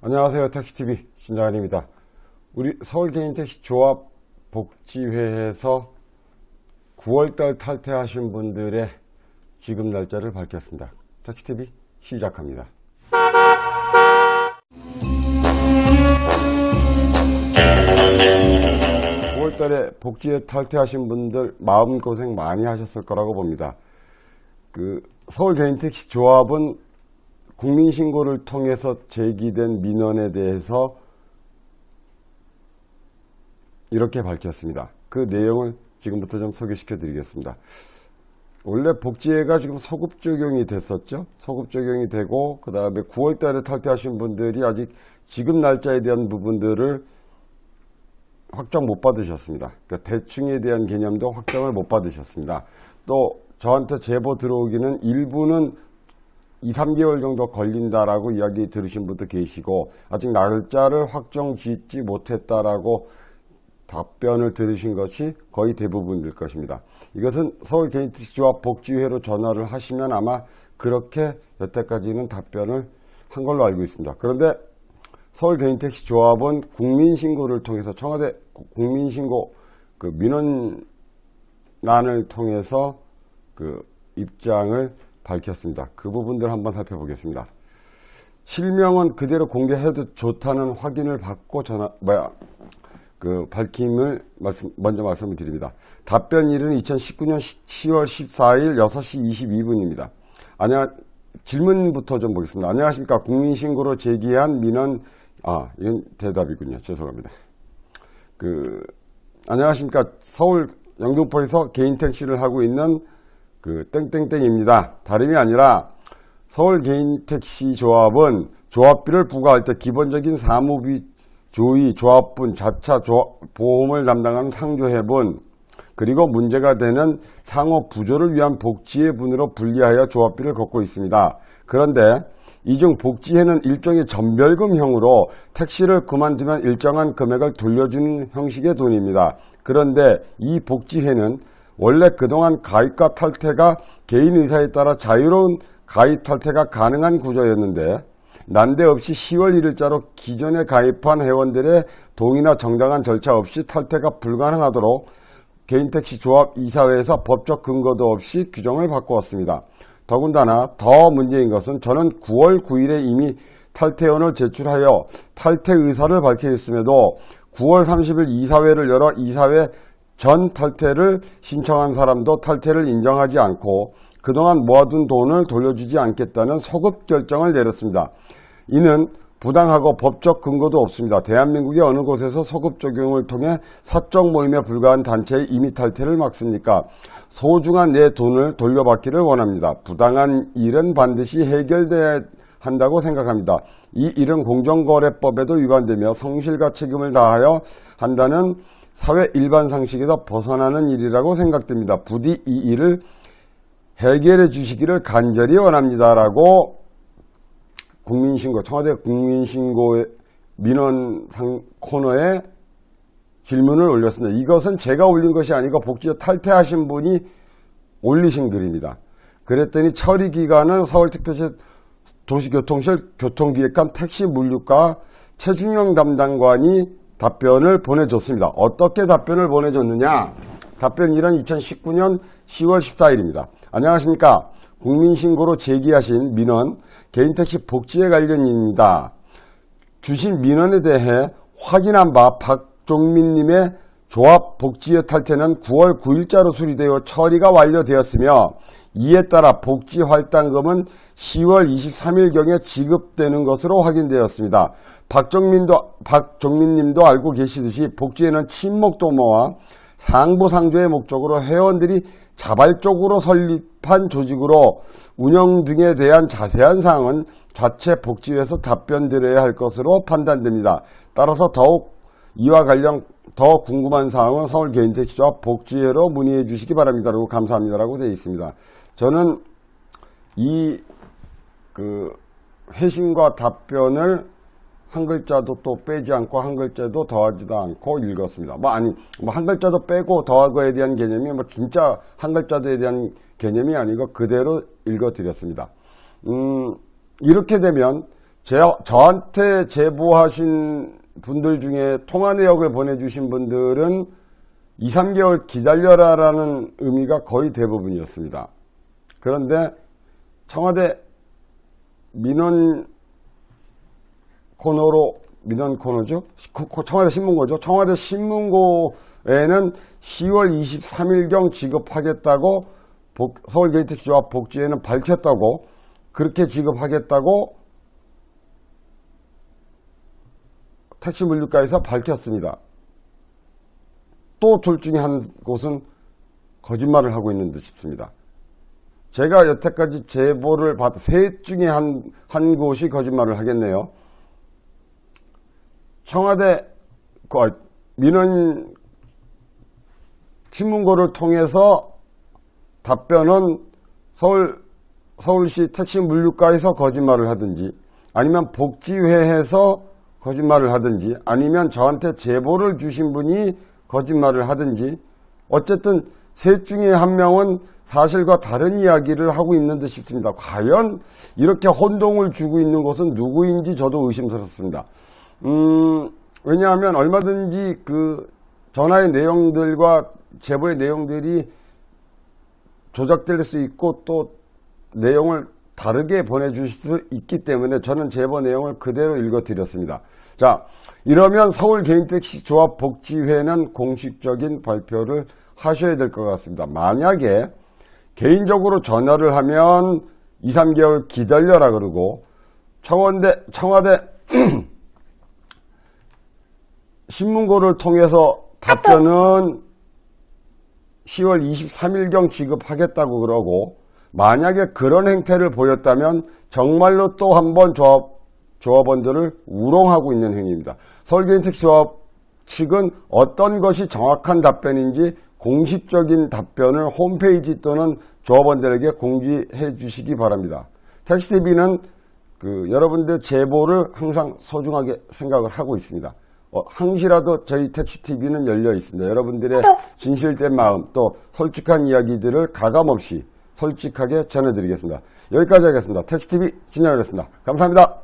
안녕하세요. 택시TV 신장환입니다. 우리 서울개인택시조합 복지회에서 9월달 탈퇴하신 분들의 지급 날짜를 밝혔습니다. 택시TV 시작합니다. 9월달에 복지회 탈퇴하신 분들 마음고생 많이 하셨을 거라고 봅니다. 서울개인택시조합은 국민신고를 통해서 제기된 민원에 대해서 이렇게 밝혔습니다. 그 내용을 지금부터 좀 소개시켜 드리겠습니다. 원래 복지회가 지금 소급 적용이 됐었죠. 소급 적용이 되고 그 다음에 9월 달에 탈퇴하신 분들이 아직 지급 날짜에 대한 부분들을 확정 못 받으셨습니다. 그러니까 대충에 대한 개념도 확정을 못 받으셨습니다. 또 저한테 제보 들어오기는 일부는 2, 3개월 정도 걸린다라고 이야기 들으신 분도 계시고 아직 날짜를 확정 짓지 못했다라고 답변을 들으신 것이 거의 대부분일 것입니다. 이것은 서울개인택시조합 복지회로 전화를 하시면 아마 그렇게 여태까지는 답변을 한 걸로 알고 있습니다. 그런데 서울개인택시조합은 국민신고를 통해서 청와대 국민신고 민원란을 통해서 입장을 밝혔습니다. 그 부분들 한번 살펴보겠습니다. 실명은 그대로 공개해도 좋다는 확인을 받고 밝힘을 먼저 말씀을 드립니다. 답변일은 2019년 10월 14일 6시 22분입니다. 질문부터 좀 보겠습니다. 안녕하십니까. 국민신고로 제기한 민원, 이건 대답이군요. 죄송합니다. 안녕하십니까. 서울 영등포에서 개인택시를 하고 있는 땡땡땡입니다. 다름이 아니라 서울개인택시조합은 조합비를 부과할 때 기본적인 사무비 조의, 조합분, 자차 보험을 담당하는 상조회분, 그리고 문제가 되는 상호 부조를 위한 복지회분으로 분리하여 조합비를 걷고 있습니다. 그런데 이중 복지회는 일종의 전별금형으로 택시를 그만두면 일정한 금액을 돌려주는 형식의 돈입니다. 그런데 이 복지회는 원래 그동안 가입과 탈퇴가 개인 의사에 따라 자유로운 가입 탈퇴가 가능한 구조였는데 난데없이 10월 1일자로 기존에 가입한 회원들의 동의나 정당한 절차 없이 탈퇴가 불가능하도록 개인택시조합 이사회에서 법적 근거도 없이 규정을 바꾸었습니다. 더군다나 더 문제인 것은 저는 9월 9일에 이미 탈퇴원을 제출하여 탈퇴 의사를 밝혀 있음에도 9월 30일 이사회를 열어 이사회 전 탈퇴를 신청한 사람도 탈퇴를 인정하지 않고 그동안 모아둔 돈을 돌려주지 않겠다는 소급 결정을 내렸습니다. 이는 부당하고 법적 근거도 없습니다. 대한민국의 어느 곳에서 소급 적용을 통해 사적 모임에 불과한 단체의 임의 탈퇴를 막습니까? 소중한 내 돈을 돌려받기를 원합니다. 부당한 일은 반드시 해결돼야 한다고 생각합니다. 이 일은 공정거래법에도 위반되며 성실과 책임을 다하여 한다는 사회 일반 상식에서 벗어나는 일이라고 생각됩니다. 부디 이 일을 해결해 주시기를 간절히 원합니다라고 청와대 국민신고 민원 코너에 질문을 올렸습니다. 이것은 제가 올린 것이 아니고 복지회 탈퇴하신 분이 올리신 글입니다. 그랬더니 처리 기간은 서울특별시 도시교통실 교통기획관 택시물류과 최준영 담당관이 답변을 보내줬습니다. 어떻게 답변을 보내줬느냐? 답변일은 2019년 10월 14일입니다. 안녕하십니까. 국민신고로 제기하신 민원 개인택시 복지회 관련입니다. 주신 민원에 대해 확인한 바 박종민님의 조합 복지회 탈퇴는 9월 9일자로 수리되어 처리가 완료되었으며 이에 따라 복지활당금은 10월 23일경에 지급되는 것으로 확인되었습니다. 박종민님도 알고 계시듯이 복지회는 친목도모와 상부상조의 목적으로 회원들이 자발적으로 설립한 조직으로 운영 등에 대한 자세한 사항은 자체 복지회에서 답변드려야 할 것으로 판단됩니다. 따라서 더욱 이와 관련 더 궁금한 사항은 서울개인택시조합 복지회로 문의해 주시기 바랍니다라고 감사합니다라고 되어 있습니다. 저는 이 회신과 답변을 한 글자도 또 빼지 않고 한 글자도 더하지도 않고 읽었습니다. 한 글자도 빼고 더하고에 대한 개념이 진짜 한 글자도에 대한 개념이 아니고 그대로 읽어드렸습니다. 이렇게 되면 저한테 제보하신 분들 중에 통화 내역을 보내주신 분들은 2, 3개월 기다려라라는 의미가 거의 대부분이었습니다. 그런데 청와대 민원 코너죠? 청와대 신문고죠. 청와대 신문고에는 10월 23일경 지급하겠다고 서울게이트택시조합 복지회는 밝혔다고, 그렇게 지급하겠다고 택시 물류가에서 밝혔습니다. 또 둘 중에 한 곳은 거짓말을 하고 있는 듯 싶습니다. 제가 여태까지 제보를 받은 셋 중에 한 곳이 거짓말을 하겠네요. 청와대 민원 신문고를 통해서 답변은 서울시 택시 물류가에서 거짓말을 하든지, 아니면 복지회에서 거짓말을 하든지, 아니면 저한테 제보를 주신 분이 거짓말을 하든지, 어쨌든 셋 중에 한 명은 사실과 다른 이야기를 하고 있는 듯 싶습니다. 과연 이렇게 혼동을 주고 있는 것은 누구인지 저도 의심스럽습니다. 왜냐하면 얼마든지 그 전화의 내용들과 제보의 내용들이 조작될 수 있고 또 내용을 다르게 보내주실 수 있기 때문에 저는 제보 내용을 그대로 읽어드렸습니다. 자, 이러면 서울개인택시조합 복지회는 공식적인 발표를 하셔야 될 것 같습니다. 만약에 개인적으로 전화를 하면 2, 3개월 기다려라 그러고 청와대 신문고를 통해서 답변은 10월 23일경 지급하겠다고 그러고, 만약에 그런 행태를 보였다면 정말로 또 한 번 조합원들을 우롱하고 있는 행위입니다. 서울개인택시조합 측은 어떤 것이 정확한 답변인지 공식적인 답변을 홈페이지 또는 조합원들에게 공지해 주시기 바랍니다. 택시TV는 여러분들 제보를 항상 소중하게 생각을 하고 있습니다. 항시라도 저희 택시TV는 열려 있습니다. 여러분들의 진실된 마음, 또 솔직한 이야기들을 가감없이 솔직하게 전해드리겠습니다. 여기까지 하겠습니다. 택시TV 진행하겠습니다. 감사합니다.